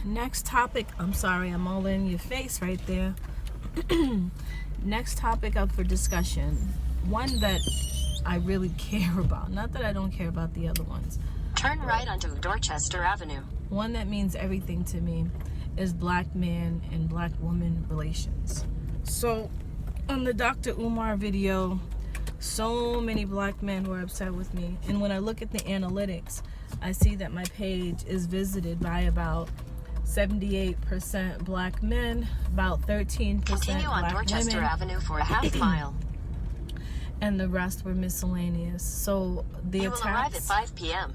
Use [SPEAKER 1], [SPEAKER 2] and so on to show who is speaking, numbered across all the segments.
[SPEAKER 1] Next topic, I'm sorry, I'm all in your face right there. Next topic up for discussion, one that I really care about, not that I don't care about the other ones.
[SPEAKER 2] Turn right onto Dorchester Avenue.
[SPEAKER 1] One that means everything to me is black man and black woman relations. So on the Dr. Umar video, so many black men were upset with me, and when I look at the analytics, I see that my page is visited by about 78% black men, about 13%
[SPEAKER 2] Continue on
[SPEAKER 1] black
[SPEAKER 2] Dorchester
[SPEAKER 1] women,
[SPEAKER 2] Avenue for a half mile.
[SPEAKER 1] and the rest were miscellaneous. So the
[SPEAKER 2] You will arrive at
[SPEAKER 1] attacks,
[SPEAKER 2] 5 p.m.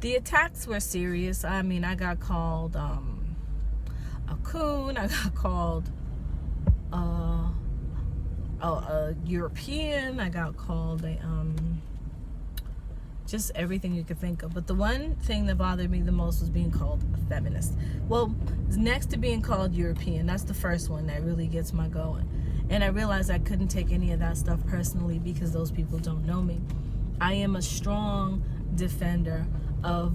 [SPEAKER 1] the attacks were serious. I mean, I got called a coon. I got called a European. I got called a just everything you could think of. But the one thing that bothered me the most was being called a feminist. Well, next to being called European, that's the first one that really gets my going. And I realized I couldn't take any of that stuff personally because those people don't know me. I am a strong defender of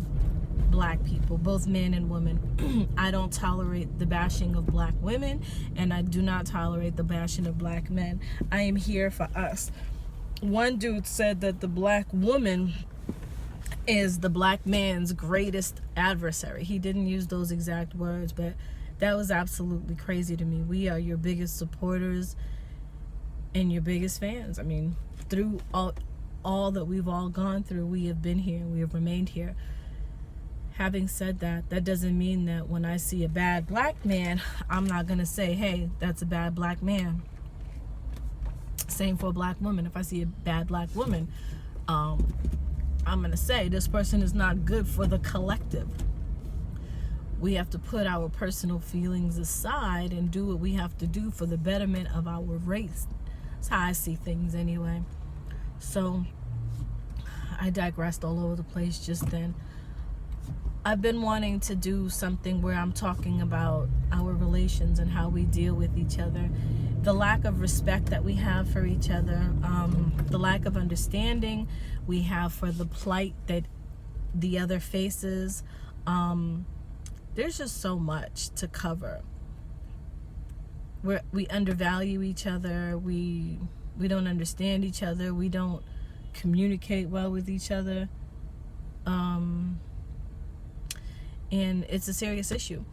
[SPEAKER 1] black people, both men and women. I don't tolerate the bashing of black women, and I do not tolerate the bashing of black men. I am here for us. One dude said that the black woman is the black man's greatest adversary. He didn't use those exact words, but that was absolutely crazy to me. We are your biggest supporters and your biggest fans. I mean, through all that we've all gone through, we have been here, we have remained here. Having said that, that doesn't mean that when I see a bad black man, I'm not gonna say, hey, that's a bad black man. Same for a black woman. If I see a bad black woman, I'm gonna say this person is not good for the collective. We have to put our personal feelings aside and do what we have to do for the betterment of our race. That's how I see things anyway. So I digressed all over the place just then. I've been wanting to do something where I'm talking about our relations and how we deal with each other, the lack of respect that we have for each other, the lack of understanding we have for the plight that the other faces. There's just so much to cover. We undervalue each other. We don't understand each other. We don't communicate well with each other. And it's a serious issue.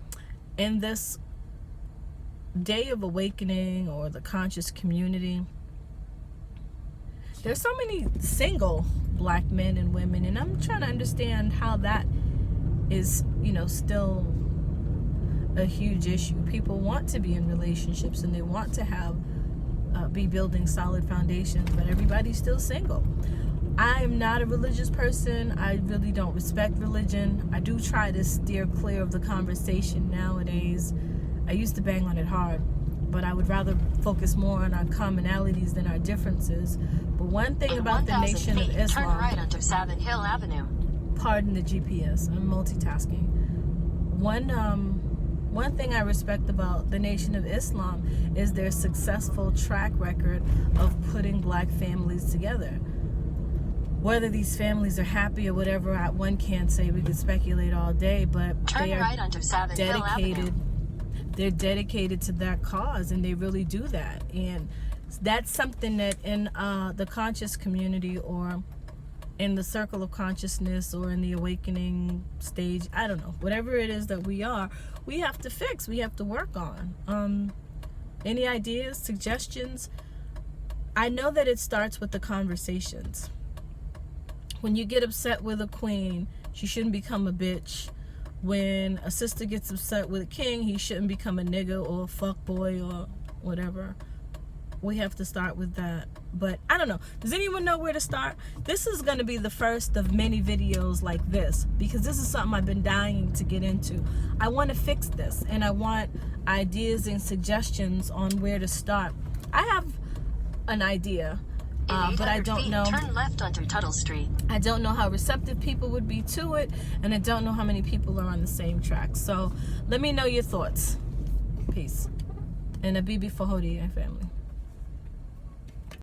[SPEAKER 1] In this day of awakening, or the conscious community, there's so many single black men and women, and I'm trying to understand how that is, still a huge issue. People want to be in relationships and they want to have be building solid foundations, but everybody's still single. I am not a religious person. I really don't respect religion. I do try to steer clear of the conversation nowadays. I used to bang on it hard, but I would rather focus more on our commonalities than our differences. But one thing about the Nation of Islam...
[SPEAKER 2] Turn right onto Savin Hill Avenue.
[SPEAKER 1] Pardon the GPS. I'm multitasking. One thing I respect about the Nation of Islam is their successful track record of putting black families together. Whether these families are happy or whatever, one can't say. We could speculate all day, but they are dedicated. They're dedicated to that cause, and they really do that. And that's something that in the conscious community, or in the circle of consciousness, or in the awakening stage, I don't know, whatever it is that we have to fix, we have to work on. Any ideas, suggestions? I know that it starts with the conversations. When you get upset with a queen, she shouldn't become a bitch. When a sister gets upset with a king, he shouldn't become a nigga or a fuckboy or whatever. We have to start with that. But I don't know. Does anyone know where to start? This is going to be the first of many videos like this, because this is something I've been dying to get into. I want to fix this, and I want ideas and suggestions on where to start. I have an idea. But I don't know.
[SPEAKER 2] Turn left onto Tuttle Street.
[SPEAKER 1] I don't know how receptive people would be to it, and I don't know how many people are on the same track. So let me know your thoughts. Peace. And a Bibi Fahodi family.